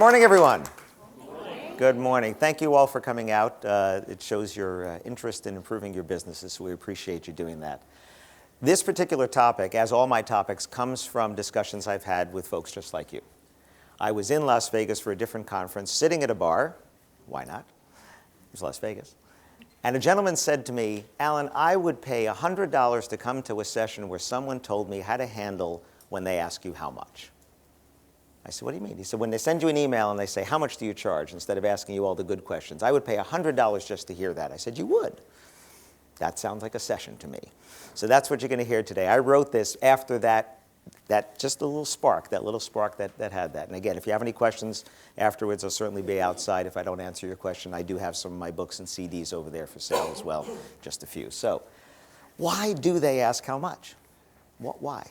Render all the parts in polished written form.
morning, everyone. Good morning. Thank you all for coming out. It shows your interest in improving your businesses, so we appreciate you doing that. This particular topic, as all my topics, comes from discussions I've had with folks just like you. I was in Las Vegas for a different conference, sitting at a bar. Why not? It was Las Vegas. And a gentleman said to me, Alan, I would pay $100 to come to a session where someone told me how to handle when they ask you how much. I said, what do you mean? He said, when they send you an email and they say, how much do you charge, instead of asking you all the good questions, I would pay $100 just to hear that. I said, you would? That sounds like a session to me. So that's what you're going to hear today. I wrote this after that just a little spark, that had that. And again, if you have any questions afterwards, I'll certainly be outside. If I don't answer your question, I do have some of my books and CDs over there for sale as well, just a few. So why do they ask how much? Why?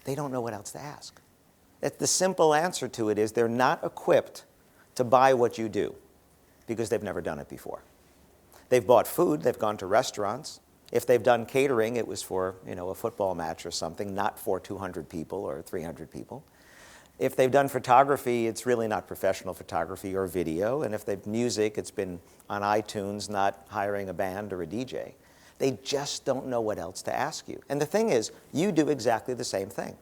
They don't know what else to ask. The simple answer to it is they're not equipped to buy what you do because they've never done it before. They've bought food, they've gone to restaurants. If they've done catering, it was for a football match or something, not for 200 people or 300 people. If they've done photography, it's really not professional photography or video. And if they've music, it's been on iTunes, not hiring a band or a DJ. They just don't know what else to ask you. And the thing is, you do exactly the same thing.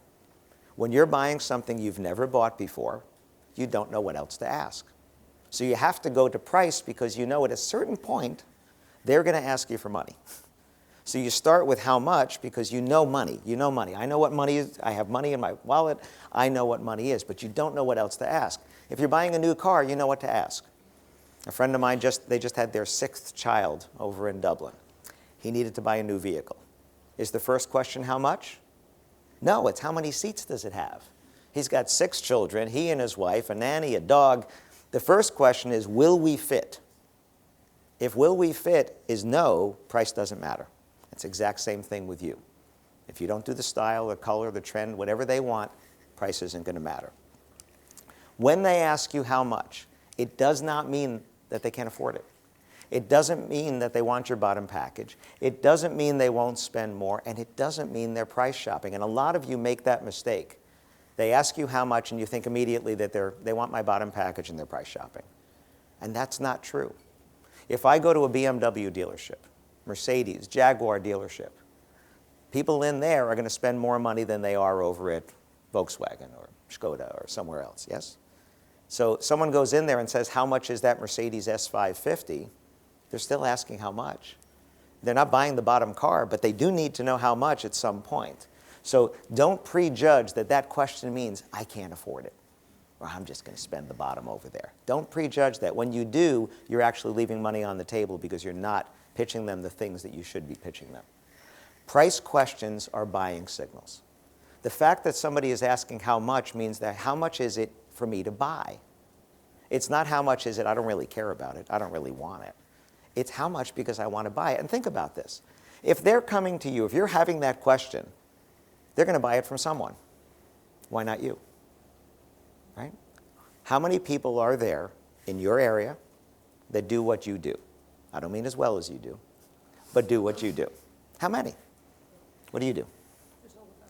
When you're buying something you've never bought before, you don't know what else to ask. So you have to go to price because you know at a certain point, they're going to ask you for money. So you start with how much because you know money. You know money. I know what money is. I have money in my wallet. I know what money is, but you don't know what else to ask. If you're buying a new car, you know what to ask. A friend of mine, they just had their 6th child over in Dublin. He needed to buy a new vehicle. Is the first question how much? No, it's how many seats does it have? He's got 6 children, he and his wife, a nanny, a dog. The first question is, will we fit? If will we fit is no, price doesn't matter. It's the exact same thing with you. If you don't do the style, the color, the trend, whatever they want, price isn't going to matter. When they ask you how much, it does not mean that they can't afford it. It doesn't mean that they want your bottom package. It doesn't mean they won't spend more, and it doesn't mean they're price shopping. And a lot of you make that mistake. They ask you how much, and you think immediately that they want my bottom package and they're price shopping. And that's not true. If I go to a BMW dealership, Mercedes, Jaguar dealership, people in there are going to spend more money than they are over at Volkswagen or Skoda or somewhere else, yes? So someone goes in there and says, how much is that Mercedes S550? They're still asking how much. They're not buying the bottom car, but they do need to know how much at some point. So don't prejudge that question means I can't afford it, or I'm just going to spend the bottom over there. Don't prejudge that. When you do, you're actually leaving money on the table because you're not pitching them the things that you should be pitching them. Price questions are buying signals. The fact that somebody is asking how much means that how much is it for me to buy? It's not how much is it, I don't really care about it, I don't really want it. It's how much because I want to buy it. And think about this. If they're coming to you, if you're having that question, they're going to buy it from someone. Why not you? Right? How many people are there in your area that do what you do? I don't mean as well as you do, but do what you do. How many? What do you do?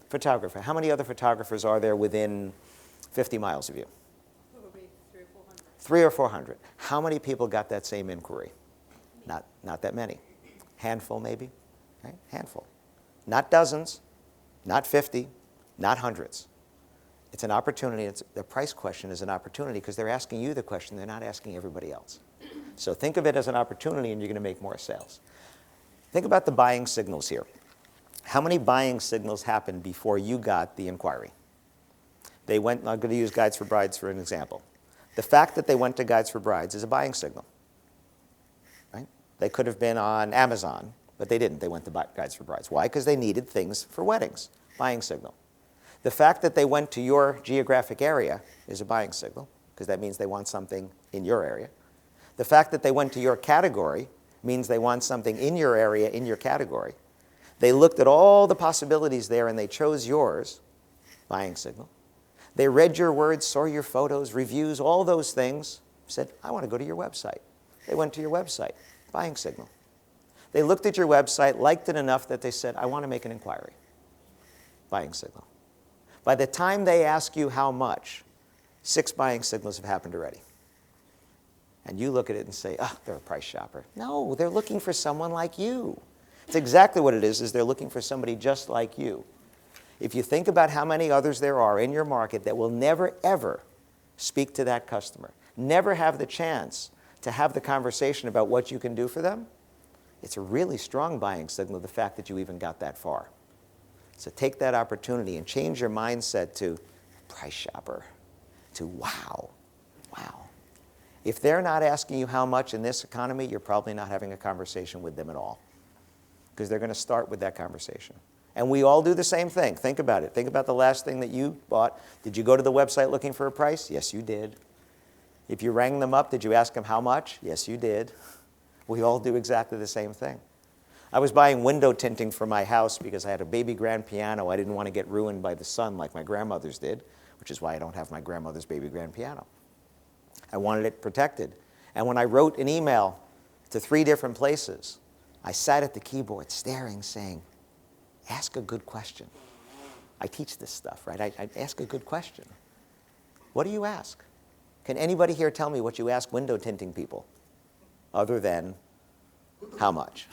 Photographer. How many other photographers are there within 50 miles of you? Probably 300 or 400. 300 or 400. How many people got that same inquiry? Not that many. Handful maybe, right? Handful. Not dozens, not 50, not hundreds. It's an opportunity. The price question is an opportunity because they're asking you the question. They're not asking everybody else. So think of it as an opportunity and you're going to make more sales. Think about the buying signals here. How many buying signals happened before you got the inquiry? I'm going to use Guides for Brides for an example. The fact that they went to Guides for Brides is a buying signal. Right? They could have been on Amazon, but they didn't. They went to Guides for Brides. Why? Because they needed things for weddings. Buying signal. The fact that they went to your geographic area is a buying signal, because that means they want something in your area. The fact that they went to your category means they want something in your area, in your category. They looked at all the possibilities there and they chose yours, buying signal. They read your words, saw your photos, reviews, all those things, said, I want to go to your website. They went to your website, buying signal. They looked at your website, liked it enough that they said, I want to make an inquiry, buying signal. By the time they ask you how much, 6 buying signals have happened already. And you look at it and say, oh, they're a price shopper. No, they're looking for someone like you. It's exactly what it is they're looking for somebody just like you. If you think about how many others there are in your market that will never, ever speak to that customer, never have the chance to have the conversation about what you can do for them, it's a really strong buying signal, the fact that you even got that far. So take that opportunity and change your mindset to price shopper, to wow, wow. If they're not asking you how much in this economy, you're probably not having a conversation with them at all, because they're going to start with that conversation. And we all do the same thing. Think about it. Think about the last thing that you bought. Did you go to the website looking for a price? Yes, you did. If you rang them up, did you ask them how much? Yes, you did. We all do exactly the same thing. I was buying window tinting for my house because I had a baby grand piano. I didn't want to get ruined by the sun like my grandmother's did, which is why I don't have my grandmother's baby grand piano. I wanted it protected. And when I wrote an email to 3 different places, I sat at the keyboard staring, saying, ask a good question. I teach this stuff, right? I ask a good question. What do you ask? Can anybody here tell me what you ask window tinting people other than how much?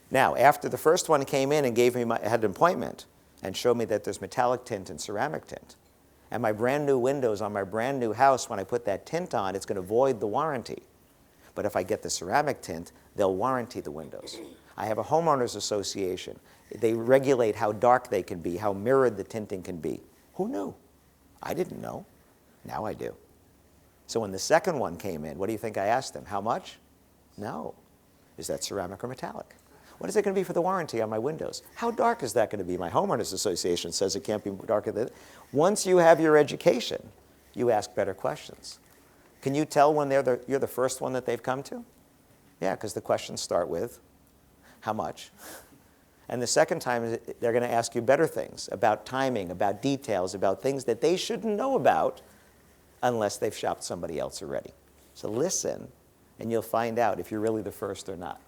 Now, after the first one came in and had an appointment and showed me that there's metallic tint and ceramic tint, and my brand new windows on my brand new house, when I put that tint on, it's going to void the warranty. But if I get the ceramic tint, they'll warranty the windows. I have a homeowners association. They regulate how dark they can be, how mirrored the tinting can be. Who knew? I didn't know. Now I do. So when the second one came in, what do you think I asked them? How much? No. Is that ceramic or metallic? What is it going to be for the warranty on my windows? How dark is that going to be? My homeowners association says it can't be darker than that. Once you have your education, you ask better questions. Can you tell when you're the first one that they've come to? Yeah, because the questions start with, how much? And the second time, they're going to ask you better things about timing, about details, about things that they shouldn't know about unless they've shopped somebody else already. So listen, and you'll find out if you're really the first or not.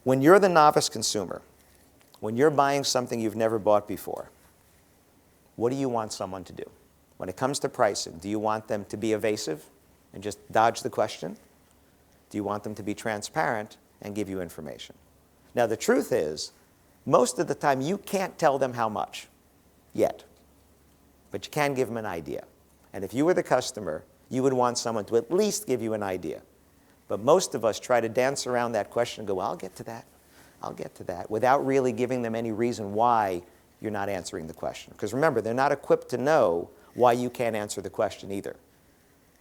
When you're the novice consumer, when you're buying something you've never bought before, what do you want someone to do? When it comes to pricing, do you want them to be evasive and just dodge the question? Do you want them to be transparent and give you information? Now, the truth is, most of the time, you can't tell them how much yet, but you can give them an idea. And if you were the customer, you would want someone to at least give you an idea. But most of us try to dance around that question and go, well, I'll get to that. I'll get to that, without really giving them any reason why you're not answering the question. Because remember, they're not equipped to know why you can't answer the question either.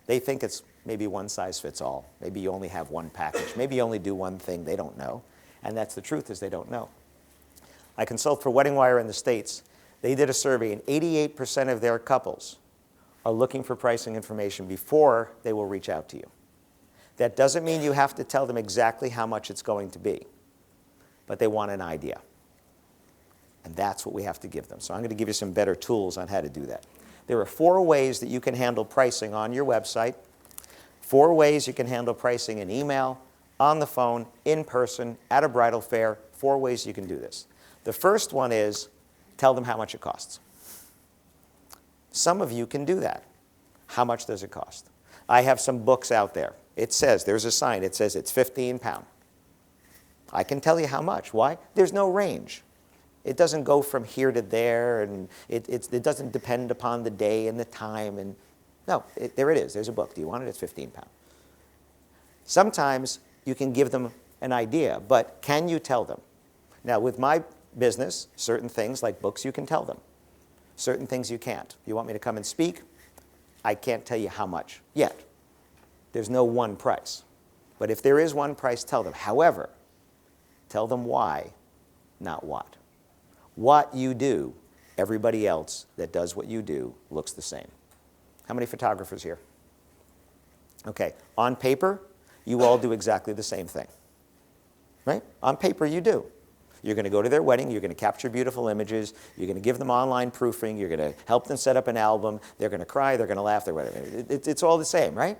They think it's maybe one size fits all. Maybe you only have one package. Maybe you only do one thing. They don't know. And that's the truth, is they don't know. I consult for Wedding Wire in the States. They did a survey, and 88% of their couples are looking for pricing information before they will reach out to you. That doesn't mean you have to tell them exactly how much it's going to be, but they want an idea. And that's what we have to give them. So I'm going to give you some better tools on how to do that. There are 4 ways that you can handle pricing on your website, 4 ways you can handle pricing in email, on the phone, in person, at a bridal fair, 4 ways you can do this. The first one is tell them how much it costs. Some of you can do that. How much does it cost? I have some books out there. It says, there's a sign, it says it's £15. I can tell you how much. Why? There's no range. It doesn't go from here to there, and it doesn't depend upon the day and the time. And no, there it is. There's a book. Do you want it? It's £15. Sometimes you can give them an idea, but can you tell them? Now, with my business, certain things like books you can tell them. Certain things you can't. You want me to come and speak? I can't tell you how much yet. There's no one price. But if there is one price, tell them. However, tell them why, not what. What you do, everybody else that does what you do looks the same. How many photographers here? Okay, on paper, you all do exactly the same thing, right? On paper, you do. You're going to go to their wedding, you're going to capture beautiful images, you're going to give them online proofing, you're going to help them set up an album, they're going to cry, they're going to laugh, they're whatever. It's all the same, right?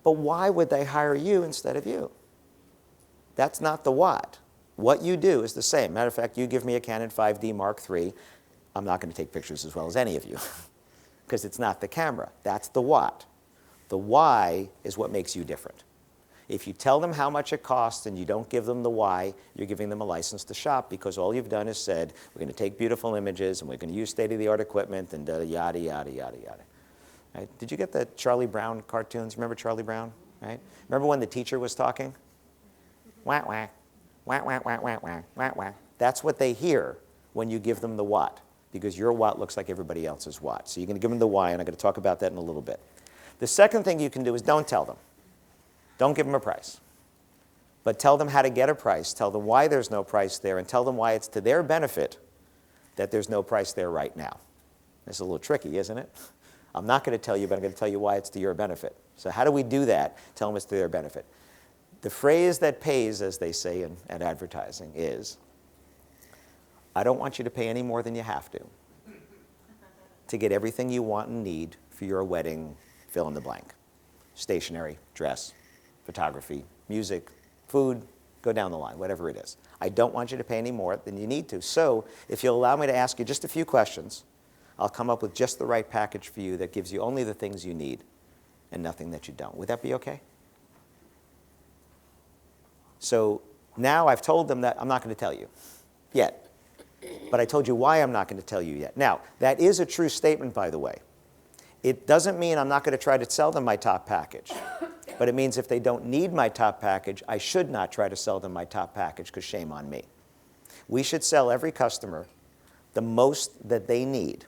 But why would they hire you instead of you? That's not the what. What you do is the same. Matter of fact, you give me a Canon 5D Mark III, I'm not going to take pictures as well as any of you. because it's not the camera. That's the what. The why is what makes you different. If you tell them how much it costs and you don't give them the why, you're giving them a license to shop, because all you've done is said, we're going to take beautiful images and we're going to use state-of-the-art equipment and yada, yada, yada, yada. Right? Did you get the Charlie Brown cartoons? Remember Charlie Brown? Right? Remember when the teacher was talking? Whack, whack, whack, whack, whack, whack, whack, whack, whack. That's what they hear when you give them the what, because your what looks like everybody else's what. So you're going to give them the why, and I'm going to talk about that in a little bit. The second thing you can do is don't tell them. Don't give them a price. But tell them how to get a price. Tell them why there's no price there, and tell them why it's to their benefit that there's no price there right now. It's a little tricky, isn't it? I'm not going to tell you, but I'm going to tell you why it's to your benefit. So how do we do that? Tell them it's to their benefit. The phrase that pays, as they say in advertising, is, I don't want you to pay any more than you have to get everything you want and need for your wedding, fill in the blank. Stationery, dress, photography, music, food, go down the line, whatever it is. I don't want you to pay any more than you need to. So if you'll allow me to ask you just a few questions, I'll come up with just the right package for you that gives you only the things you need and nothing that you don't. Would that be okay? So now I've told them that I'm not going to tell you yet. But I told you why I'm not going to tell you yet. Now, that is a true statement, by the way. It doesn't mean I'm not going to try to sell them my top package. But it means if they don't need my top package, I should not try to sell them my top package, because shame on me. We should sell every customer the most that they need,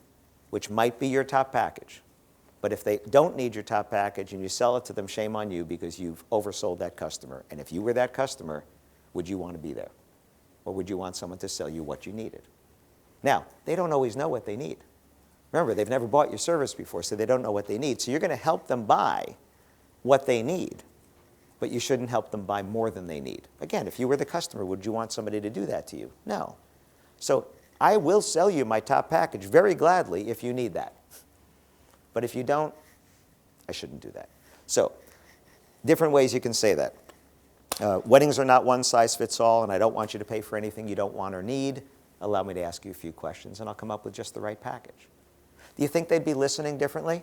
which might be your top package. But if they don't need your top package and you sell it to them, shame on you, because you've oversold that customer. And if you were that customer, would you want to be there? Or would you want someone to sell you what you needed? Now, they don't always know what they need. Remember, they've never bought your service before, so they don't know what they need. So you're going to help them buy what they need, but you shouldn't help them buy more than they need. Again, if you were the customer, would you want somebody to do that to you? No. So I will sell you my top package very gladly if you need that. But if you don't, I shouldn't do that. So different ways you can say that. Weddings are not one size fits all, and I don't want you to pay for anything you don't want or need. Allow me to ask you a few questions, and I'll come up with just the right package. Do you think they'd be listening differently?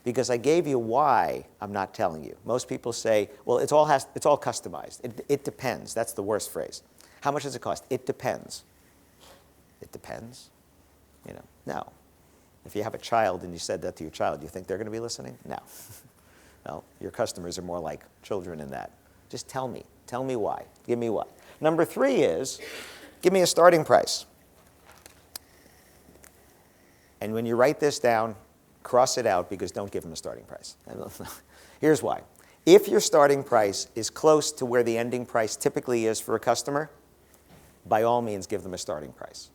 Because I gave you why I'm not telling you. Most people say, well, it's all customized. It depends. That's the worst phrase. How much does it cost? It depends. It depends? You know, no. If you have a child and you said that to your child, do you think they're going to be listening? No. No, your customers are more like children in that. Just tell me. Tell me why. Give me what. Number 3 is, give me a starting price. And when you write this down, cross it out, because don't give them a starting price. Here's why. If your starting price is close to where the ending price typically is for a customer, by all means give them a starting price.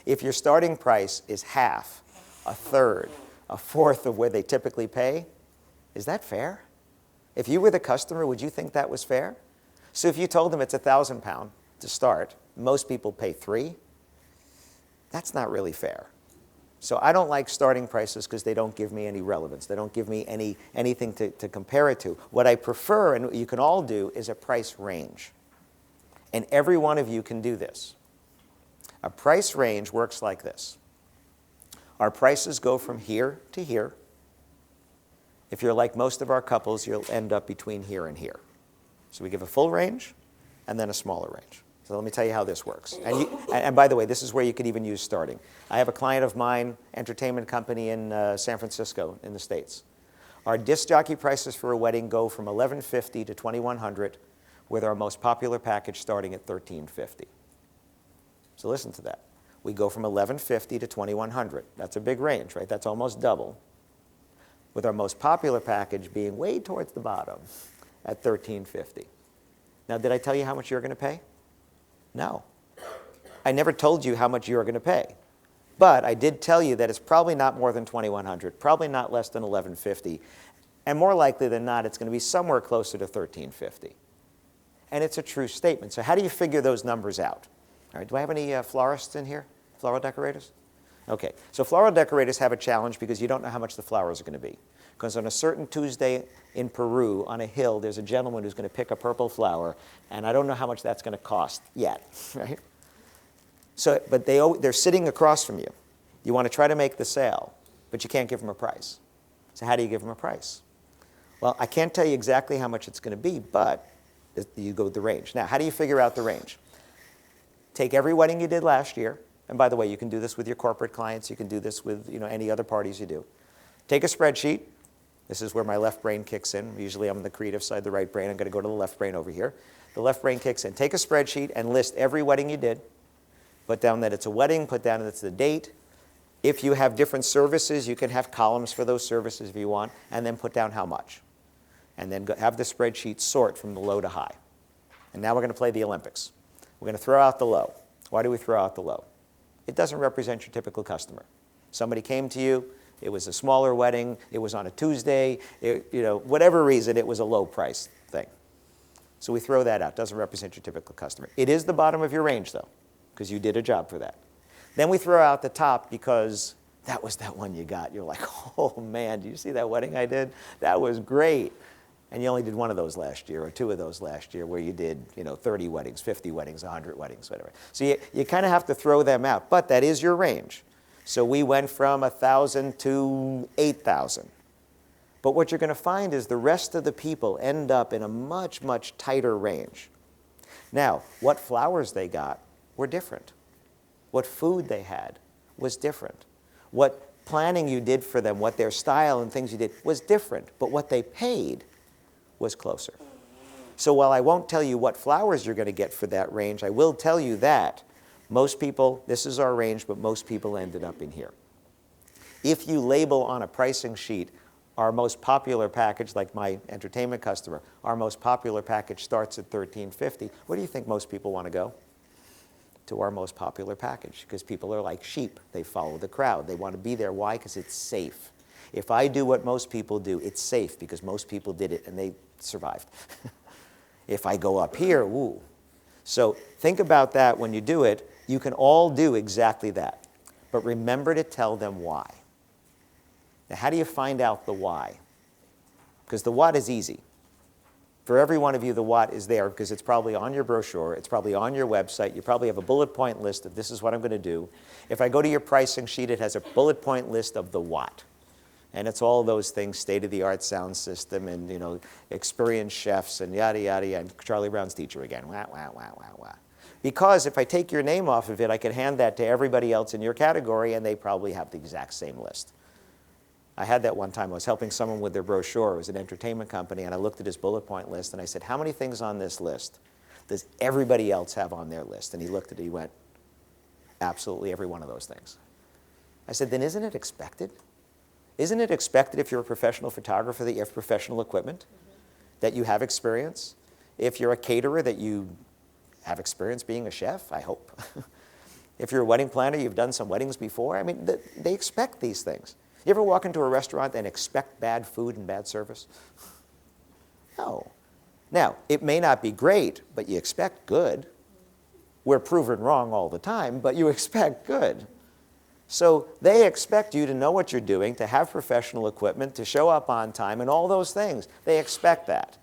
If your starting price is half, a third, a fourth of where they typically pay, is that fair? If you were the customer, would you think that was fair? So if you told them it's £1,000 to start, most people pay $3. That's not really fair. So I don't like starting prices because they don't give me any relevance. They don't give me anything to compare it to. What I prefer, and what you can all do, is a price range. And every one of you can do this. A price range works like this. Our prices go from here to here. If you're like most of our couples, you'll end up between here and here. So we give a full range and then a smaller range. So let me tell you how this works. And by the way, this is where you could even use starting. I have a client of mine, entertainment company in San Francisco in the States. Our disc jockey prices for a wedding go from $1,150 to $2,100, with our most popular package starting at $1,350. So listen to that. We go from $1,150 to $2,100. That's a big range, right? That's almost double, with our most popular package being way towards the bottom at $1,350. Now, did I tell you how much you're going to pay? No. I never told you how much you're going to pay. But I did tell you that it's probably not more than $2,100, probably not less than $1,150, and more likely than not, it's going to be somewhere closer to $1,350. And it's a true statement. So how do you figure those numbers out? All right, do I have any florists in here? Floral decorators? Okay, so floral decorators have a challenge because you don't know how much the flowers are going to be. Because on a certain Tuesday in Peru, on a hill, there's a gentleman who's going to pick a purple flower, and I don't know how much that's going to cost yet, right? So, but they're sitting across from you. You want to try to make the sale. but you can't give them a price. So how do you give them a price? Well, I can't tell you exactly how much it's going to be, but you go with the range. Now, how do you figure out the range? Take every wedding you did last year, and by the way, you can do this with your corporate clients. You can do this with any other parties you do. Take a spreadsheet. This is where my left brain kicks in. Usually I'm on the creative side, the right brain. I'm going to go to the left brain over here. The left brain kicks in. Take a spreadsheet and list every wedding you did. Put down that it's a wedding. Put down that it's the date. If you have different services, you can have columns for those services if you want, and then put down how much. And then have the spreadsheet sort from the low to high. And now we're going to play the Olympics. We're going to throw out the low. Why do we throw out the low? It doesn't represent your typical customer. Somebody came to you. It was a smaller wedding. It was on a Tuesday. Whatever reason, it was a low price thing. So we throw that out. Doesn't represent your typical customer. It is the bottom of your range, though, because you did a job for that. Then we throw out the top because that was that one you got. You're like, oh, man, do you see that wedding I did? That was great. And you only did one of those last year or two of those last year where you did 30 weddings, 50 weddings, 100 weddings, whatever. So you kind of have to throw them out. But that is your range. So we went from 1,000 to 8,000. But what you're going to find is the rest of the people end up in a much, much tighter range. Now, what flowers they got were different. What food they had was different. What planning you did for them, what their style and things you did was different. But what they paid was closer. So while I won't tell you what flowers you're going to get for that range, I will tell you that most people, this is our range, but most people ended up in here. If you label on a pricing sheet our most popular package, like my entertainment customer, our most popular package starts at $1,350, where do you think most people want to go? To our most popular package, because people are like sheep. They follow the crowd. They want to be there. Why? Because it's safe. If I do what most people do, it's safe because most people did it and they survived. If I go up here, ooh. So think about that when you do it. You can all do exactly that. But remember to tell them why. Now, how do you find out the why? Because the what is easy. For every one of you, the what is there because it's probably on your brochure. It's probably on your website. You probably have a bullet point list of this is what I'm going to do. If I go to your pricing sheet, it has a bullet point list of the what. And it's all those things, state-of-the-art sound system and, experienced chefs and yada, yada, yada, and Charlie Brown's teacher again. Wah, wah, wah, wah, wah. Because if I take your name off of it, I can hand that to everybody else in your category, and they probably have the exact same list. I had that one time. I was helping someone with their brochure. It was an entertainment company, and I looked at his bullet point list, and I said, how many things on this list does everybody else have on their list? And he looked at it, he went, absolutely every one of those things. I said, then isn't it expected? Isn't it expected if you're a professional photographer that you have professional equipment, that you have experience? If you're a caterer, that you have experience being a chef, I hope. If you're a wedding planner, you've done some weddings before. I mean, they expect these things. You ever walk into a restaurant and expect bad food and bad service? No. Now, it may not be great, but you expect good. We're proven wrong all the time, but you expect good. So they expect you to know what you're doing, to have professional equipment, to show up on time, and all those things. They expect that.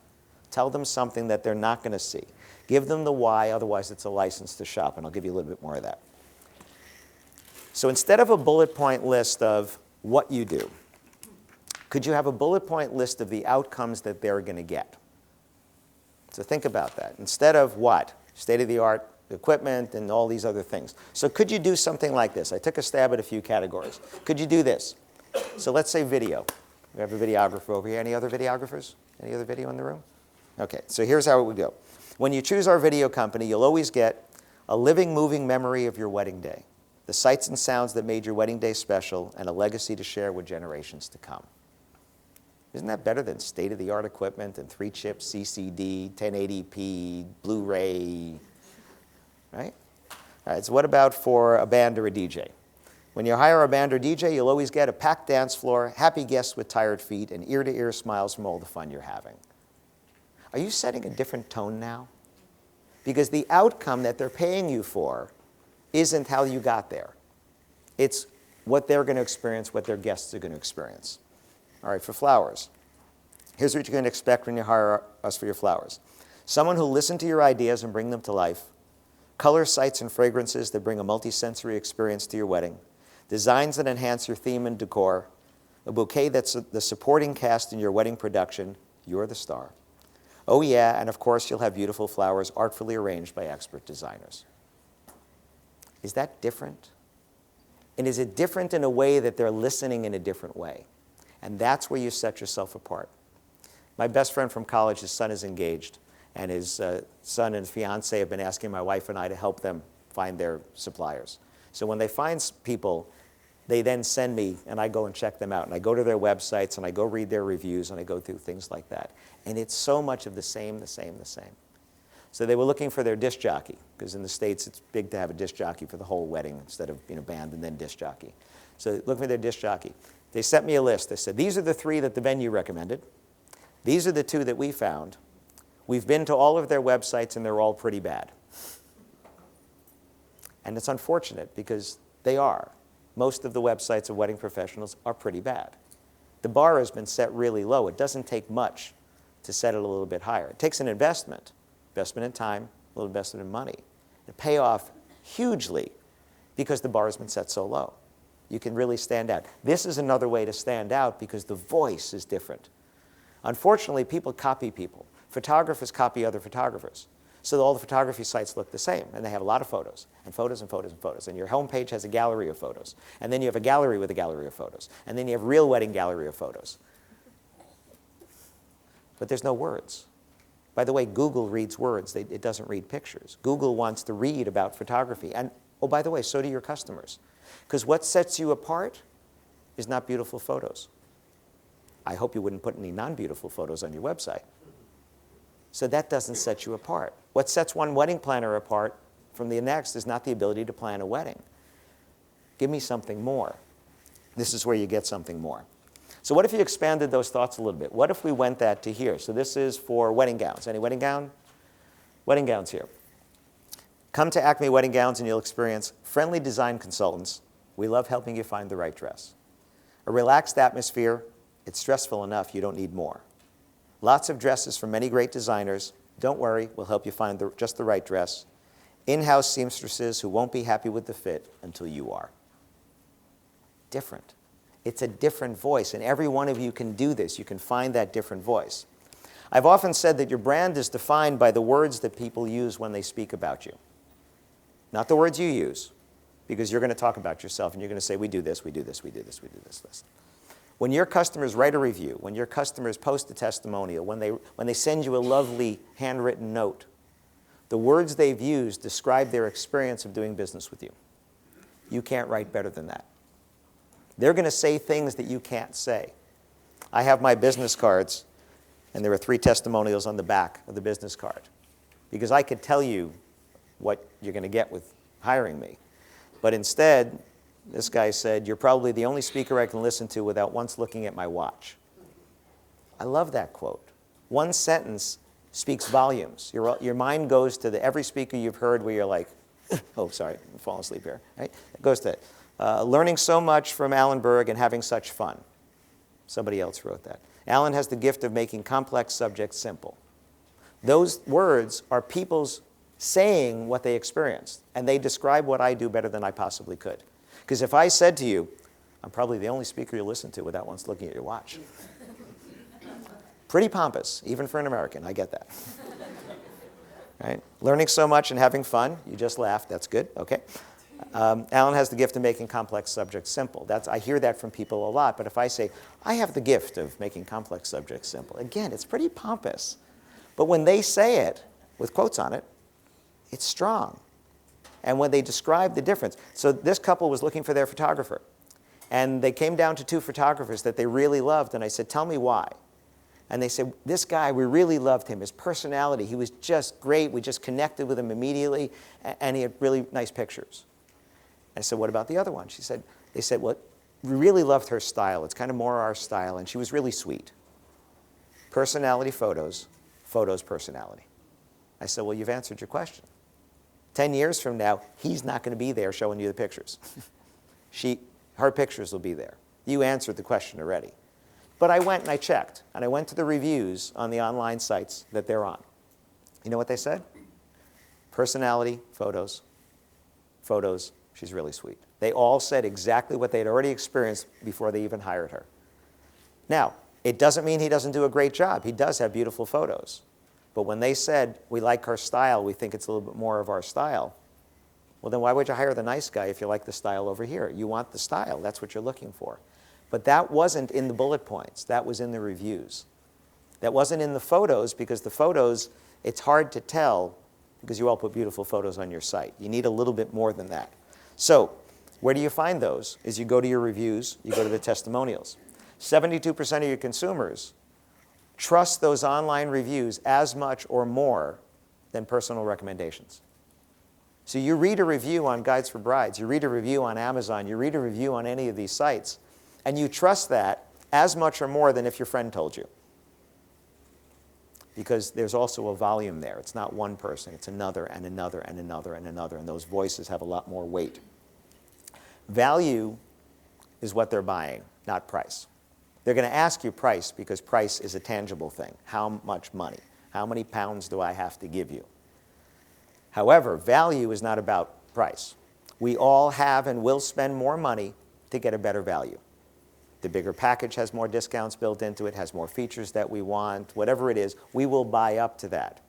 Tell them something that they're not going to see. Give them the why, otherwise it's a license to shop, and I'll give you a little bit more of that. So instead of a bullet point list of what you do, could you have a bullet point list of the outcomes that they're going to get? So think about that. Instead of what? State-of-the-art equipment and all these other things. So could you do something like this? I took a stab at a few categories. Could you do this? So let's say video. We have a videographer over here. Any other videographers? Any other video in the room? Okay, so here's how it would go. When you choose our video company, you'll always get a living, moving memory of your wedding day, the sights and sounds that made your wedding day special, and a legacy to share with generations to come. Isn't that better than state-of-the-art equipment and 3-chip CCD, 1080p, Blu-ray, right? All right, so what about for a band or a DJ? When you hire a band or DJ, you'll always get a packed dance floor, happy guests with tired feet, and ear-to-ear smiles from all the fun you're having. Are you setting a different tone now? Because the outcome that they're paying you for isn't how you got there. It's what they're going to experience, what their guests are going to experience. All right, for flowers. Here's what you're going to expect when you hire us for your flowers. Someone who'll listen to your ideas and bring them to life. Color, sights, and fragrances that bring a multi-sensory experience to your wedding. Designs that enhance your theme and decor. A bouquet that's the supporting cast in your wedding production. You're the star. Oh yeah, and of course you'll have beautiful flowers artfully arranged by expert designers. Is that different? And is it different in a way that they're listening in a different way? And that's where you set yourself apart. My best friend from college, his son is engaged, and his son and fiance have been asking my wife and I to help them find their suppliers. So when they find people, they then send me, and I go and check them out. And I go to their websites, and I go read their reviews, and I go through things like that. And it's so much of the same. So they were looking for their disc jockey, because in the States it's big to have a disc jockey for the whole wedding instead of band and then disc jockey. So looking for their disc jockey. They sent me a list. They said, these are the 3 that the venue recommended. These are the 2 that we found. We've been to all of their websites, and they're all pretty bad. And it's unfortunate, because they are. Most of the websites of wedding professionals are pretty bad. The bar has been set really low. It doesn't take much to set it a little bit higher. It takes an investment in time, a little investment in money, to pay off hugely because the bar has been set so low. You can really stand out. This is another way to stand out because the voice is different. Unfortunately, people copy people. Photographers copy other photographers. So all the photography sites look the same, and they have a lot of photos, and photos and photos and photos. And your homepage has a gallery of photos. And then you have a gallery with a gallery of photos. And then you have a real wedding gallery of photos. But there's no words. By the way, Google reads words. It doesn't read pictures. Google wants to read about photography. And, oh, by the way, so do your customers. Because what sets you apart is not beautiful photos. I hope you wouldn't put any non-beautiful photos on your website. So that doesn't set you apart. What sets one wedding planner apart from the next is not the ability to plan a wedding. Give me something more. This is where you get something more. So what if you expanded those thoughts a little bit? What if we went that to here? So this is for wedding gowns. Any wedding gown? Wedding gowns here. Come to Acme Wedding Gowns and you'll experience friendly design consultants. We love helping you find the right dress. A relaxed atmosphere. It's stressful enough. You don't need more. Lots of dresses from many great designers. Don't worry, we'll help you find just the right dress. In-house seamstresses who won't be happy with the fit until you are. Different. It's a different voice, and every one of you can do this. You can find that different voice. I've often said that your brand is defined by the words that people use when they speak about you. Not the words you use, because you're going to talk about yourself, and you're going to say, we do this, we do this, we do this, we do this. When your customers write a review, when your customers post a testimonial, when they send you a lovely handwritten note, the words they've used describe their experience of doing business with you. You can't write better than that. They're going to say things that you can't say. I have my business cards, and there are 3 testimonials on the back of the business card, because I could tell you what you're going to get with hiring me. But instead, this guy said, you're probably the only speaker I can listen to without once looking at my watch. I love that quote. One sentence speaks volumes. Your mind goes to every speaker you've heard where you're like, oh, sorry, I'm falling asleep here. Right? It goes to learning so much from Alan Berg and having such fun. Somebody else wrote that. Alan has the gift of making complex subjects simple. Those words are people's saying what they experienced, and they describe what I do better than I possibly could. Because if I said to you, I'm probably the only speaker you'll listen to without once looking at your watch. Pretty pompous, even for an American. I get that. Right? Learning so much and having fun. You just laughed. That's good. Okay. Alan has the gift of making complex subjects simple. I hear that from people a lot. But if I say, I have the gift of making complex subjects simple, again, it's pretty pompous. But when they say it with quotes on it, it's strong. And when they describe the difference. So this couple was looking for their photographer. And they came down to 2 photographers that they really loved. And I said, tell me why. And they said, this guy, we really loved him. His personality, he was just great. We just connected with him immediately. And he had really nice pictures. I said, what about the other one? They said, well, we really loved her style. It's kind of more our style. And she was really sweet. Personality, photos. Photos, personality. I said, well, you've answered your question. 10 years from now, he's not going to be there showing you the pictures. Her pictures will be there. You answered the question already. But I went and I checked, and I went to the reviews on the online sites that they're on. You know what they said? Personality, photos, photos, she's really sweet. They all said exactly what they'd already experienced before they even hired her. Now, it doesn't mean he doesn't do a great job. He does have beautiful photos. But when they said, we like our style, we think it's a little bit more of our style, well, then why would you hire the nice guy if you like the style over here? You want the style. That's what you're looking for. But that wasn't in the bullet points. That was in the reviews. That wasn't in the photos, because the photos, it's hard to tell because you all put beautiful photos on your site. You need a little bit more than that. So where do you find those? Is you go to your reviews, you go to the testimonials. 72% of your consumers trust those online reviews as much or more than personal recommendations. So you read a review on Guides for Brides, you read a review on Amazon, you read a review on any of these sites, and you trust that as much or more than if your friend told you. Because there's also a volume there. It's not one person, it's another and another and another and another, and those voices have a lot more weight. Value is what they're buying, not price. They're going to ask you price because price is a tangible thing. How much money? How many pounds do I have to give you? However, value is not about price. We all have and will spend more money to get a better value. The bigger package has more discounts built into it, has more features that we want, whatever it is, we will buy up to that.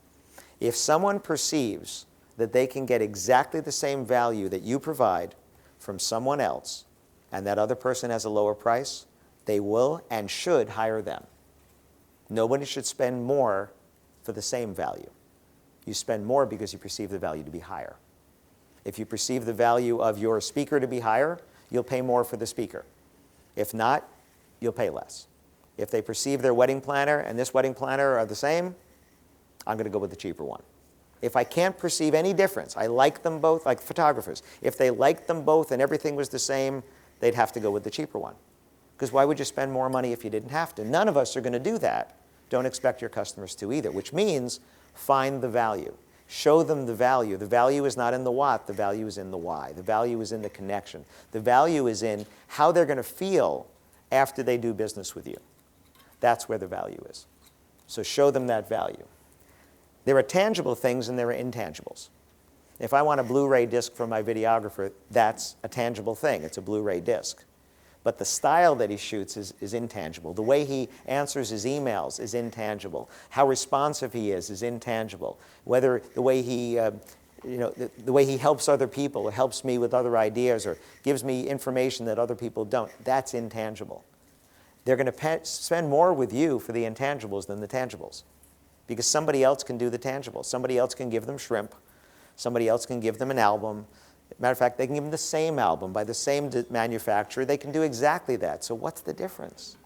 If someone perceives that they can get exactly the same value that you provide from someone else, and that other person has a lower price, they will and should hire them. Nobody should spend more for the same value. You spend more because you perceive the value to be higher. If you perceive the value of your speaker to be higher, you'll pay more for the speaker. If not, you'll pay less. If they perceive their wedding planner and this wedding planner are the same, I'm going to go with the cheaper one. If I can't perceive any difference, I like them both, like photographers. If they liked them both and everything was the same, they'd have to go with the cheaper one. Because why would you spend more money if you didn't have to? None of us are going to do that. Don't expect your customers to either, which means find the value. Show them the value. The value is not in the what, the value is in the why. The value is in the connection. The value is in how they're going to feel after they do business with you. That's where the value is. So show them that value. There are tangible things and there are intangibles. If I want a Blu-ray disc from my videographer, that's a tangible thing. It's a Blu-ray disc. But the style that he shoots is intangible. The way he answers his emails is intangible. How responsive he is intangible. Whether the way he, the way he helps other people or helps me with other ideas or gives me information that other people don't, that's intangible. They're going to spend more with you for the intangibles than the tangibles. Because somebody else can do the tangibles. Somebody else can give them shrimp. Somebody else can give them an album. Matter of fact, they can give them the same album by the same manufacturer. They can do exactly that. So what's the difference?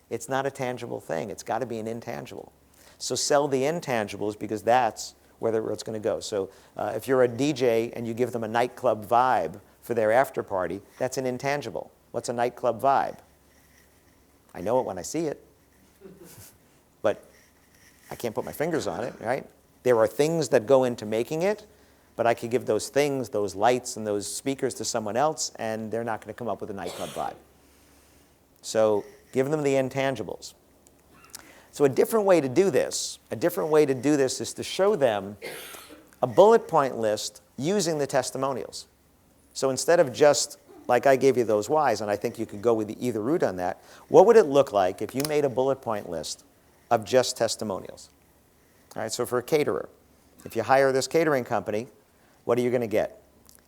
It's not a tangible thing. It's got to be an intangible. So sell the intangibles because that's where it's going to go. So if you're a DJ and you give them a nightclub vibe for their after party, that's an intangible. What's a nightclub vibe? I know it when I see it. But I can't put my fingers on it, right? There are things that go into making it, but I could give those things, those lights and those speakers to someone else, and they're not going to come up with a nightclub vibe. So give them the intangibles. So a different way to do this is to show them a bullet point list using the testimonials. So instead of just, like I gave you those whys, and I think you could go with either route on that, what would it look like if you made a bullet point list of just testimonials? All right, so for a caterer, if you hire this catering company, what are you going to get?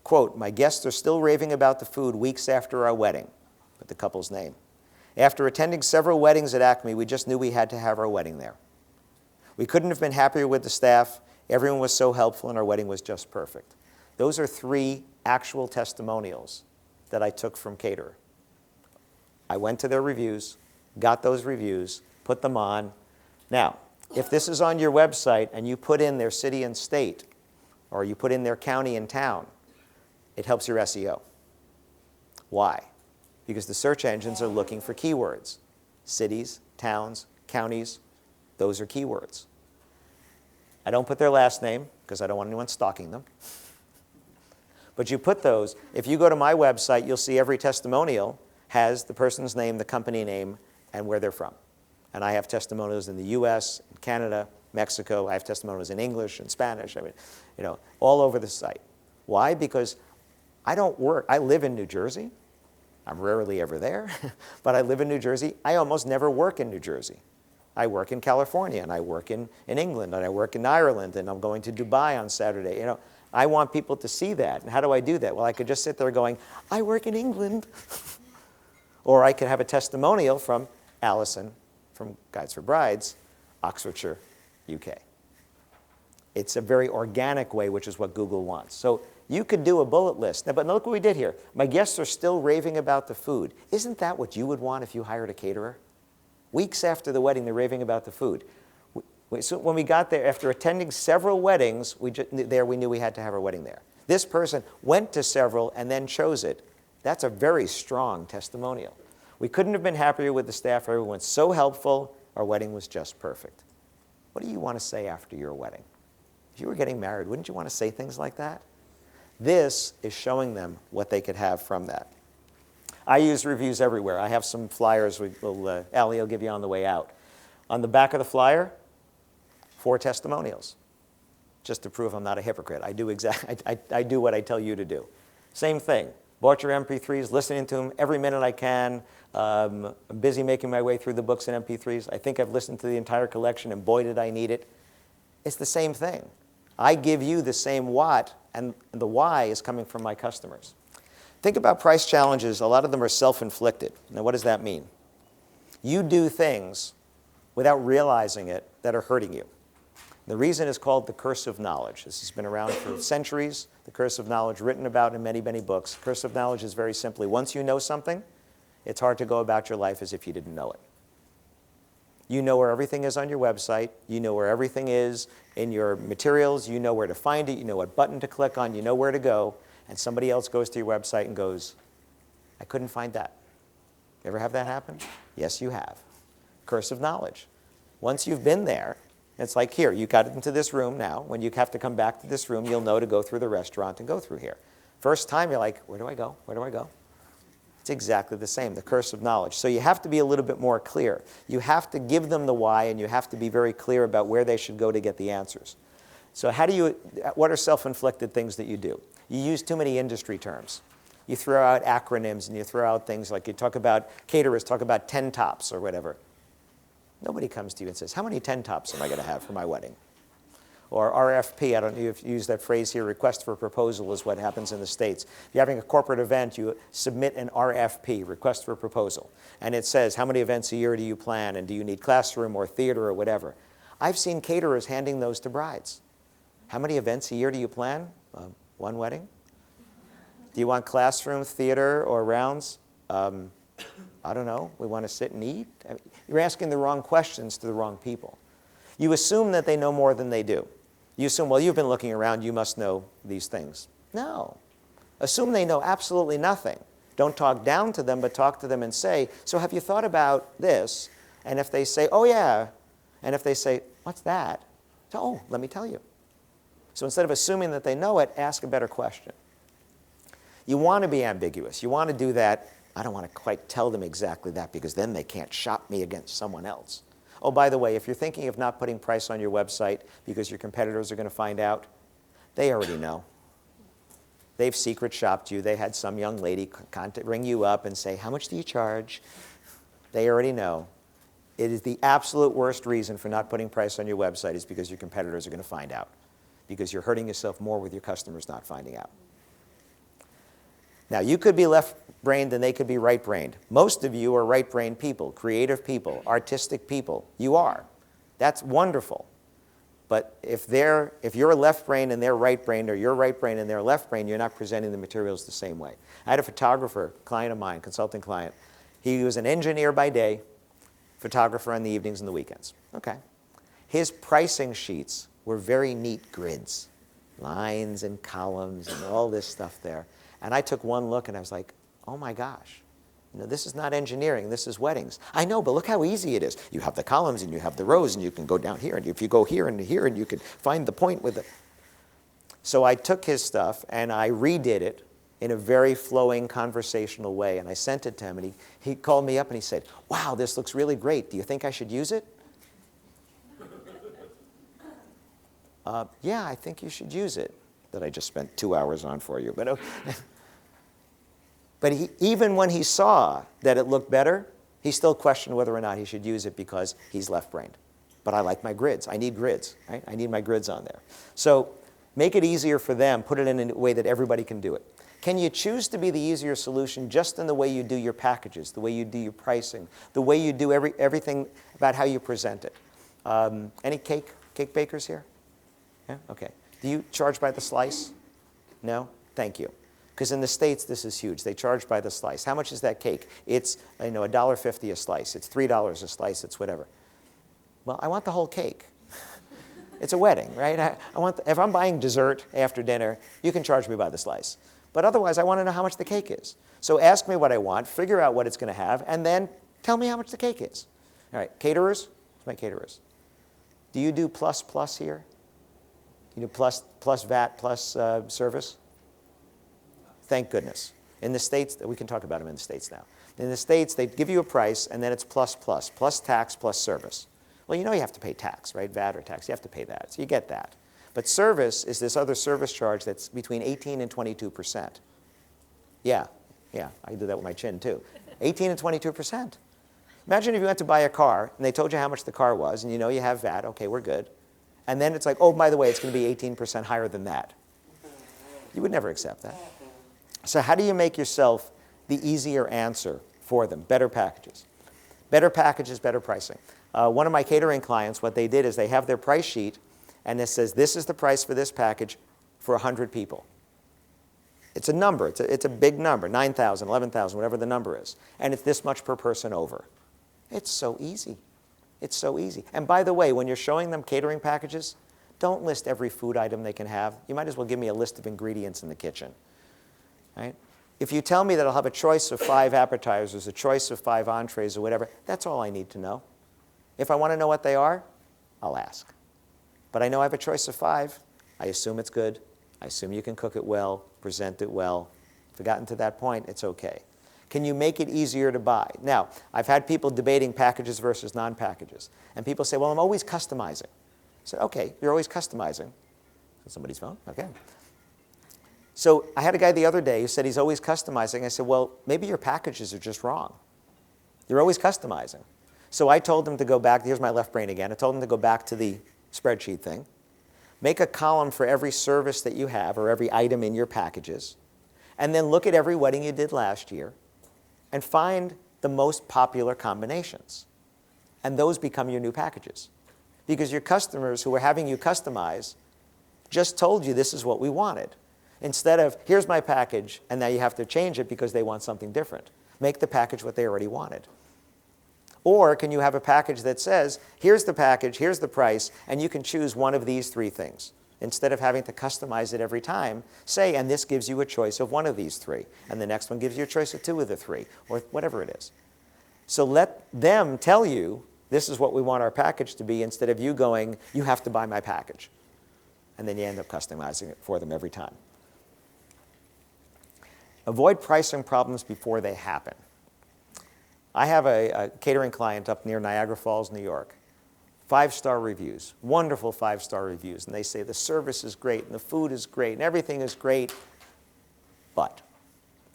Quote, my guests are still raving about the food weeks after our wedding. Put the couple's name. After attending several weddings at Acme, we just knew we had to have our wedding there. We couldn't have been happier with the staff. Everyone was so helpful and our wedding was just perfect. Those are 3 actual testimonials that I took from caterer. I went to their reviews, got those reviews, put them on. Now, if this is on your website and you put in their city and state, or you put in their county and town, it helps your SEO. Why? Because the search engines are looking for keywords. Cities, towns, counties, those are keywords. I don't put their last name because I don't want anyone stalking them. But you put those. If you go to my website, you'll see every testimonial has the person's name, the company name, and where they're from. And I have testimonials in the US, in Canada, Mexico. I have testimonials in English and Spanish. I mean, all over the site. Why? Because I live in New Jersey. I'm rarely ever there, but I live in New Jersey. I almost never work in New Jersey. I work in California, and I work in England, and I work in Ireland, and I'm going to Dubai on Saturday. You know, I want people to see that. And how do I do that? Well, I could just sit there going, I work in England. Or I could have a testimonial from Allison from Guides for Brides, Oxfordshire, UK. It's a very organic way, which is what Google wants. So you could do a bullet list. Now, but look what we did here. My guests are still raving about the food. Isn't that what you would want if you hired a caterer? Weeks after the wedding, they're raving about the food. So when we got there, after attending several weddings, we knew we had to have our wedding there. This person went to several and then chose it. That's a very strong testimonial. We couldn't have been happier with the staff. Everyone's so helpful. Our wedding was just perfect. What do you want to say after your wedding? If you were getting married, wouldn't you want to say things like that? This is showing them what they could have from that. I use reviews everywhere. I have some flyers Allie will give you on the way out. On the back of the flyer, 4 testimonials, just to prove I'm not a hypocrite. I do what I tell you to do. Same thing. Bought your MP3s, listening to them every minute I can. I'm busy making my way through the books in MP3s. I think I've listened to the entire collection, and boy, did I need it. It's the same thing. I give you the same what, and the why is coming from my customers. Think about price challenges. A lot of them are self-inflicted. Now, what does that mean? You do things without realizing it that are hurting you. The reason is called the curse of knowledge. This has been around for centuries. The curse of knowledge, written about in many, many books. Curse of knowledge is very simply, once you know something, it's hard to go about your life as if you didn't know it. You know where everything is on your website. You know where everything is in your materials. You know where to find it. You know what button to click on. You know where to go. And somebody else goes to your website and goes, I couldn't find that. You ever have that happen? Yes, you have. Curse of knowledge. Once you've been there, it's like here, you got into this room now. When you have to come back to this room, you'll know to go through the restaurant and go through here. First time, you're like, where do I go? Where do I go? It's exactly the same, the curse of knowledge. So you have to be a little bit more clear. You have to give them the why, and you have to be very clear about where they should go to get the answers. So what are self-inflicted things that you do? You use too many industry terms. You throw out acronyms, and you throw out things like you talk about, caterers talk about 10 tops or whatever. Nobody comes to you and says, how many 10 tops am I going to have for my wedding? Or RFP, I don't know if you use that phrase here, request for proposal is what happens in the States. If you're having a corporate event, you submit an RFP, request for proposal. And it says, how many events a year do you plan? And do you need classroom or theater or whatever? I've seen caterers handing those to brides. How many events a year do you plan? One wedding? Do you want classroom, theater, or rounds? I don't know. We want to sit and eat? I mean, you're asking the wrong questions to the wrong people. You assume that they know more than they do. You assume, well, you've been looking around, you must know these things. No. Assume they know absolutely nothing. Don't talk down to them, but talk to them and say, so have you thought about this? And if they say, oh, yeah, and if they say, what's that? So, oh, let me tell you. So instead of assuming that they know it, ask a better question. You want to be ambiguous. You want to do that. I don't want to quite tell them exactly that because then they can't shop me against someone else. Oh, by the way, if you're thinking of not putting price on your website because your competitors are going to find out, they already know. They've secret shopped you. They had some young lady ring you up and say, how much do you charge? They already know. It is the absolute worst reason for not putting price on your website is because your competitors are going to find out. Because you're hurting yourself more with your customers not finding out. Now, you could be left-brained and they could be right-brained. Most of you are right-brained people, creative people, artistic people. You are. That's wonderful. But if you're left-brained and they're right-brained, or you're right-brained and they're left-brained, you're not presenting the materials the same way. I had a photographer, client of mine, consulting client. He was an engineer by day, photographer on the evenings and the weekends. Okay. His pricing sheets were very neat grids, lines and columns and all this stuff there. And I took one look and I was like, oh my gosh, this is not engineering, this is weddings. I know, but look how easy it is. You have the columns and you have the rows and you can go down here, and if you go here and you can find the point with it. So I took his stuff and I redid it in a very flowing conversational way, and I sent it to him, and he called me up and he said, wow, this looks really great. Do you think I should use it? Yeah, I think you should use it. That I just spent 2 hours on for you. But But even when he saw that it looked better, he still questioned whether or not he should use it because he's left-brained. But I like my grids. I need grids, right? I need my grids on there. So make it easier for them. Put it in a way that everybody can do it. Can you choose to be the easier solution just in the way you do your packages, the way you do your pricing, the way you do everything about how you present it? Any cake bakers here? Yeah? Okay. Do you charge by the slice? No? Thank you. Because in the States, this is huge. They charge by the slice. How much is that cake? It's $1.50 a slice. It's $3 a slice. It's whatever. Well, I want the whole cake. It's a wedding, right? If I'm buying dessert after dinner, you can charge me by the slice. But otherwise, I want to know how much the cake is. So ask me what I want, figure out what it's going to have, and then tell me how much the cake is. All right, caterers? Where's my caterers? Do you do plus here? You do plus VAT plus service? Thank goodness. In the States, we can talk about them in the States now. In the States, they give you a price, and then it's plus tax plus service. Well, you have to pay tax, right? VAT or tax, you have to pay that. So you get that. But service is this other service charge that's between 18 and 22%. Yeah, I do that with my chin too. 18 and 22%. Imagine if you went to buy a car and they told you how much the car was and you have VAT, okay, we're good. And then it's like, oh, by the way, it's going to be 18% higher than that. You would never accept that. So how do you make yourself the easier answer for them? Better packages. Better packages, better pricing. One of my catering clients, what they did is they have their price sheet and it says, this is the price for this package for 100 people. It's a number. It's a big number, 9,000, 11,000, whatever the number is. And it's this much per person over. It's so easy. It's so easy. And by the way, when you're showing them catering packages, don't list every food item they can have. You might as well give me a list of ingredients in the kitchen. Right? If you tell me that I'll have a choice of 5 appetizers, a choice of 5 entrees or whatever, that's all I need to know. If I want to know what they are, I'll ask. But I know I have a choice of 5. I assume it's good. I assume you can cook it well, present it well. If we've gotten to that point, it's okay. Can you make it easier to buy? Now, I've had people debating packages versus non-packages. And people say, well, I'm always customizing. I said, okay, you're always customizing. Somebody's phone? Okay. So I had a guy the other day who said he's always customizing. I said, well, maybe your packages are just wrong. You're always customizing. So I told him to go back. Here's my left brain again. I told him to go back to the spreadsheet thing. Make a column for every service that you have or every item in your packages. And then look at every wedding you did last year and find the most popular combinations. And those become your new packages. Because your customers who are having you customize just told you this is what we wanted. Instead of, here's my package, and now you have to change it because they want something different. Make the package what they already wanted. Or can you have a package that says, here's the package, here's the price, and you can choose one of these 3 things. Instead of having to customize it every time, say, and this gives you a choice of one of these 3, and the next one gives you a choice of 2 of the 3, or whatever it is. So let them tell you, this is what we want our package to be, instead of you going, you have to buy my package. And then you end up customizing it for them every time. Avoid pricing problems before they happen. I have a catering client up near Niagara Falls, New York. 5-star reviews, wonderful 5-star reviews. And they say the service is great, and the food is great, and everything is great. But.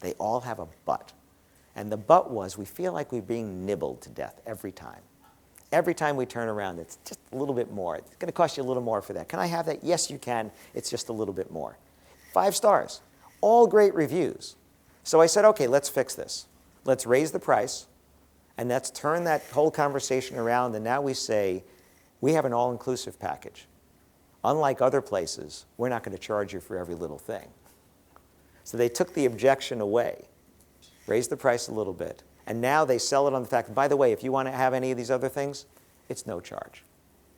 They all have a but. And the but was, we feel like we're being nibbled to death every time. Every time we turn around, it's just a little bit more. It's going to cost you a little more for that. Can I have that? Yes, you can. It's just a little bit more. 5 stars. All great reviews. So I said, okay, let's fix this. Let's raise the price. And let's turn that whole conversation around, and now we say, we have an all-inclusive package. Unlike other places, we're not going to charge you for every little thing. So they took the objection away, raised the price a little bit, and now they sell it on the fact that, by the way, if you want to have any of these other things, it's no charge.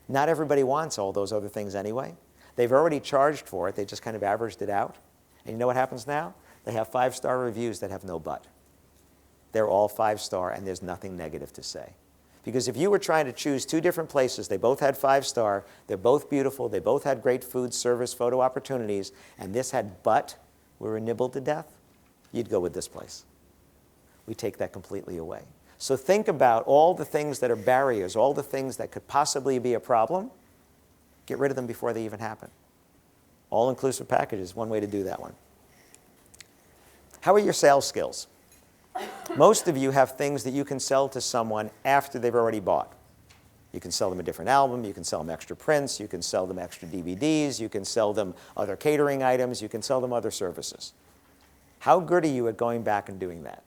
Not everybody wants all those other things anyway. They've already charged for it. They just kind of averaged it out. And you know what happens now? They have 5-star reviews that have no but. They're all 5-star, and there's nothing negative to say. Because if you were trying to choose 2 different places, they both had 5-star, they're both beautiful, they both had great food, service, photo opportunities, and this had but, we were nibbled to death, you'd go with this place. We take that completely away. So think about all the things that are barriers, all the things that could possibly be a problem. Get rid of them before they even happen. All-inclusive packages, one way to do that one. How are your sales skills? Most of you have things that you can sell to someone after they've already bought. You can sell them a different album, you can sell them extra prints, you can sell them extra DVDs, you can sell them other catering items, you can sell them other services. How good are you at going back and doing that?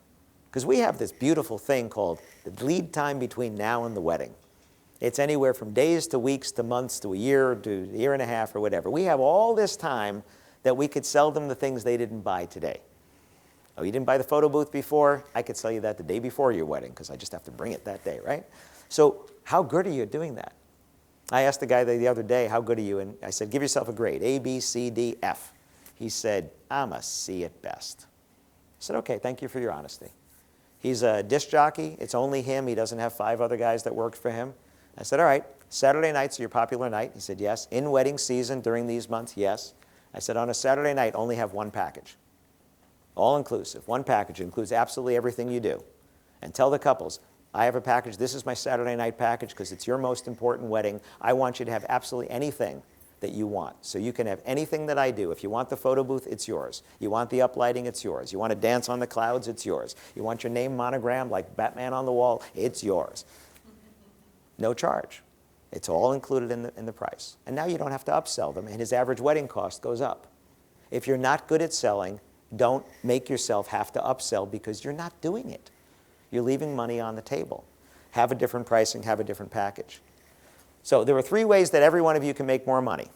Because we have this beautiful thing called the lead time between now and the wedding. It's anywhere from days to weeks to months to a year and a half or whatever. We have all this time that we could sell them the things they didn't buy today. Oh, you didn't buy the photo booth before? I could sell you that the day before your wedding because I just have to bring it that day, right? So how good are you at doing that? I asked the guy the other day, how good are you? And I said, give yourself a grade, A, B, C, D, F. He said, I'm a C at best. I said, okay, thank you for your honesty. He's a disc jockey. It's only him. He doesn't have 5 other guys that work for him. I said, all right, Saturday night's your popular night? He said, yes. In wedding season during these months, yes. I said, on a Saturday night, only have one package. All inclusive. One package includes absolutely everything you do. And tell the couples, I have a package. This is my Saturday night package because it's your most important wedding. I want you to have absolutely anything that you want. So you can have anything that I do. If you want the photo booth, it's yours. You want the uplighting, it's yours. You want to dance on the clouds, it's yours. You want your name monogrammed like Batman on the wall, it's yours. No charge. It's all included in the price. And now you don't have to upsell them, and his average wedding cost goes up. If you're not good at selling, don't make yourself have to upsell because you're not doing it. You're leaving money on the table. Have a different pricing, have a different package. So there are 3 ways that every one of you can make more money.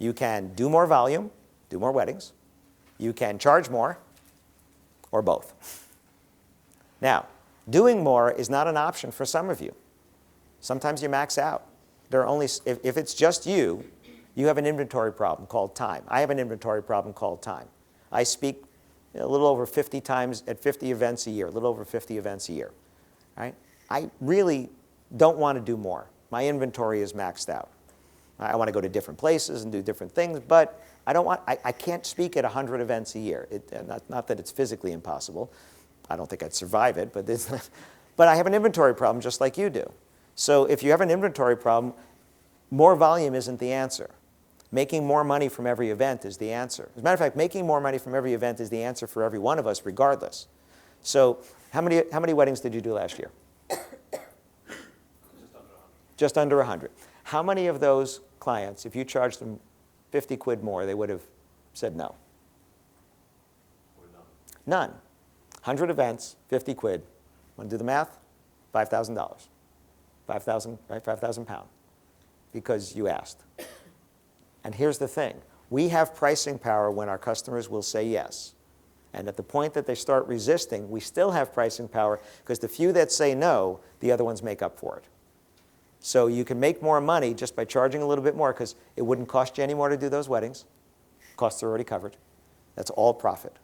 You can do more volume, do more weddings. You can charge more, or both. Now, doing more is not an option for some of you. Sometimes you max out. There are only, if it's just you, you have an inventory problem called time. I have an inventory problem called time. I speak a little over 50 times at 50 events a year, a little over 50 events a year. Right? I really don't want to do more. My inventory is maxed out. I want to go to different places and do different things, but I can't speak at 100 events a year. Not that it's physically impossible. I don't think I'd survive it, but I have an inventory problem just like you do. So if you have an inventory problem, more volume isn't the answer. Making more money from every event is the answer. As a matter of fact, making more money from every event is the answer for every one of us, regardless. So how many weddings did you do last year? Just under 100. How many of those clients, if you charged them 50 quid more, they would have said no? None. 100 events, 50 quid. Want to do the math? $5,000. 5,000, right? 5,000 pounds. Because you asked. And here's the thing. We have pricing power when our customers will say yes. And at the point that they start resisting, we still have pricing power because the few that say no, the other ones make up for it. So you can make more money just by charging a little bit more because it wouldn't cost you any more to do those weddings. Costs are already covered. That's all profit.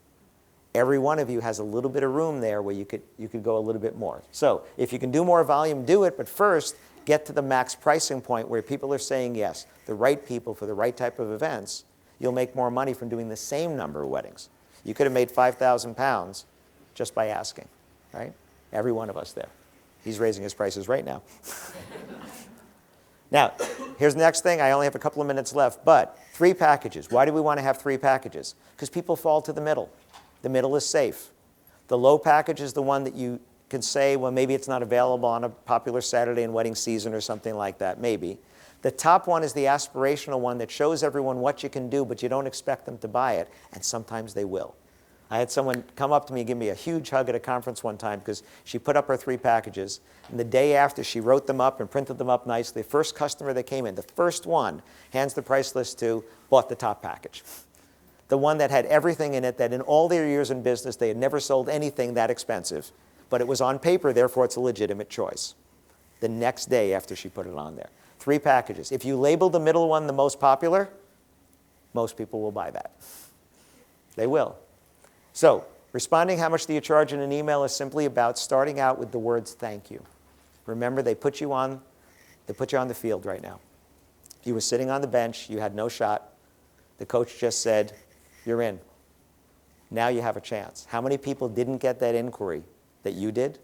Every one of you has a little bit of room there where you could go a little bit more. So if you can do more volume, do it. But first, get to the max pricing point where people are saying yes, the right people for the right type of events. You'll make more money from doing the same number of weddings. You could have made 5,000 pounds just by asking, right? Every one of us there. He's raising his prices right now. Now, here's the next thing. I only have a couple of minutes left, but 3 packages. Why do we want to have 3 packages? Because people fall to the middle. The middle is safe. The low package is the one that you can say, well, maybe it's not available on a popular Saturday in wedding season or something like that, maybe. The top one is the aspirational one that shows everyone what you can do, but you don't expect them to buy it, and sometimes they will. I had someone come up to me and give me a huge hug at a conference one time because she put up her 3 packages, and the day after she wrote them up and printed them up nicely. The first customer that came in, the first one, hands the price list to, bought the top package. The one that had everything in it that in all their years in business they had never sold anything that expensive, but it was on paper, therefore it's a legitimate choice. The next day after she put it on there. 3 packages. If you label the middle one the most popular, most people will buy that. They will. So, responding how much do you charge in an email is simply about starting out with the words thank you. Remember, they put you on the field right now. You were sitting on the bench, you had no shot. The coach just said, you're in. Now you have a chance. How many people didn't get that inquiry that you did?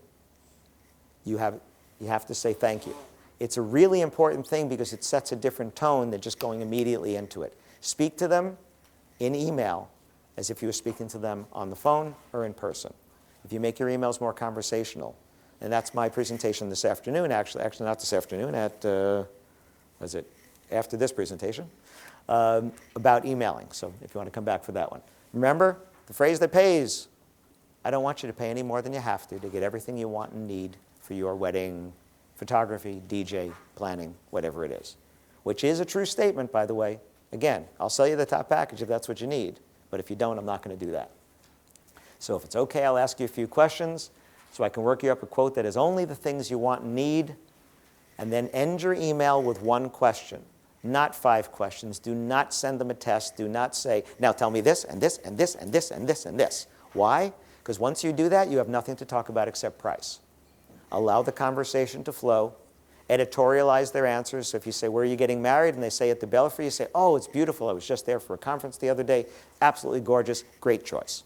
You have to say thank you. It's a really important thing because it sets a different tone than just going immediately into it. Speak to them in email as if you were speaking to them on the phone or in person. if you make your emails more conversational, and that's my presentation this afternoon, actually not this afternoon, was it after this presentation, about emailing. So if you want to come back for that one. Remember, the phrase that pays, I don't want you to pay any more than you have to get everything you want and need for your wedding, photography, DJ, planning, whatever it is. Which is a true statement, by the way. Again, I'll sell you the top package if that's what you need. But if you don't, I'm not going to do that. So if it's okay, I'll ask you a few questions so I can work you up a quote that is only the things you want and need, and then end your email with one question, not 5 questions. Do not send them a test. Do not say, now tell me this and this and this and this and this and this. Why? Because once you do that, you have nothing to talk about except price. Allow the conversation to flow. Editorialize their answers. So if you say, where are you getting married? And they say at the Belfry, you say, oh, it's beautiful. I was just there for a conference the other day. Absolutely gorgeous. Great choice.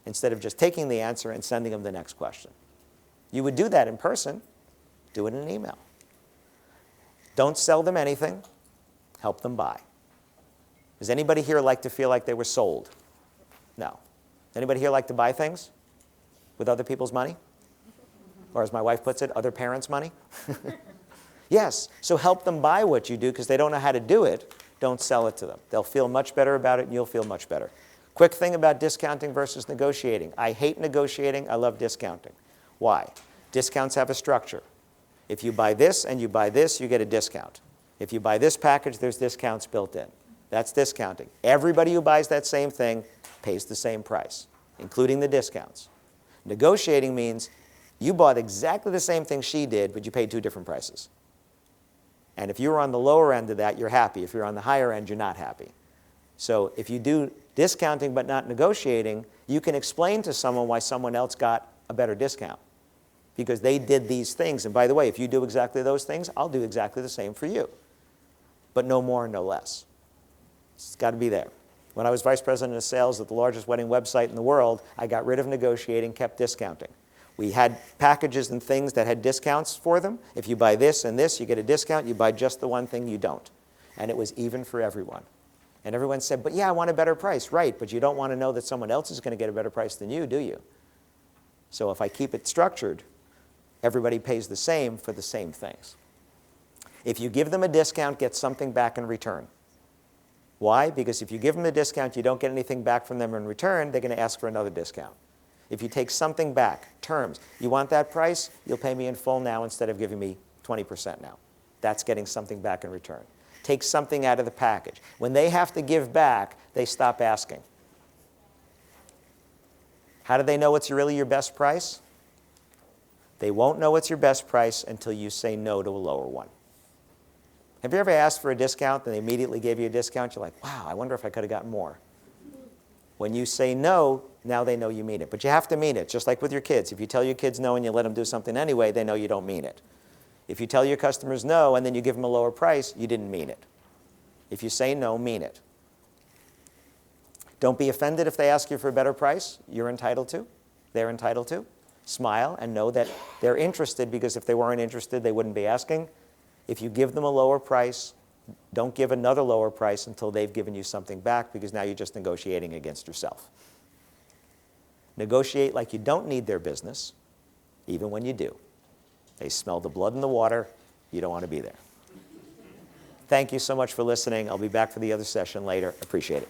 Instead of just taking the answer and sending them the next question. You would do that in person. Do it in an email. Don't sell them anything. Help them buy. Does anybody here like to feel like they were sold? No. Anybody here like to buy things with other people's money? Or as my wife puts it, other parents' money? Yes. So help them buy what you do because they don't know how to do it. Don't sell it to them. They'll feel much better about it and you'll feel much better. Quick thing about discounting versus negotiating. I hate negotiating. I love discounting. Why? Discounts have a structure. If you buy this and you buy this, you get a discount. If you buy this package, there's discounts built in. That's discounting. Everybody who buys that same thing pays the same price, including the discounts. Negotiating means you bought exactly the same thing she did, but you paid 2 different prices. And if you're on the lower end of that, you're happy. If you're on the higher end, you're not happy. So if you do discounting but not negotiating, you can explain to someone why someone else got a better discount. Because they did these things. And by the way, if you do exactly those things, I'll do exactly the same for you. But no more, no less. It's got to be there. When I was vice president of sales at the largest wedding website in the world, I got rid of negotiating, kept discounting. We had packages and things that had discounts for them. If you buy this and this, you get a discount. You buy just the one thing, you don't. And it was even for everyone. And everyone said, but yeah, I want a better price. Right, but you don't want to know that someone else is going to get a better price than you, do you? So if I keep it structured, everybody pays the same for the same things. If you give them a discount, get something back in return. Why? Because if you give them a discount, you don't get anything back from them in return, they're going to ask for another discount. If you take something back, terms, you want that price, you'll pay me in full now instead of giving me 20% now. That's getting something back in return. Take something out of the package. When they have to give back, they stop asking. How do they know it's really your best price? They won't know it's your best price until you say no to a lower one. Have you ever asked for a discount and they immediately gave you a discount? You're like, wow, I wonder if I could have gotten more. When you say no, now they know you mean it. But you have to mean it, just like with your kids. If you tell your kids no and you let them do something anyway, they know you don't mean it. If you tell your customers no and then you give them a lower price, you didn't mean it. If you say no, mean it. Don't be offended if they ask you for a better price. You're entitled to. They're entitled to. Smile and know that they're interested, because if they weren't interested, they wouldn't be asking. If you give them a lower price, don't give another lower price until they've given you something back, because now you're just negotiating against yourself. Negotiate like you don't need their business, even when you do. They smell the blood in the water. You don't want to be there. Thank you so much for listening. I'll be back for the other session later. Appreciate it.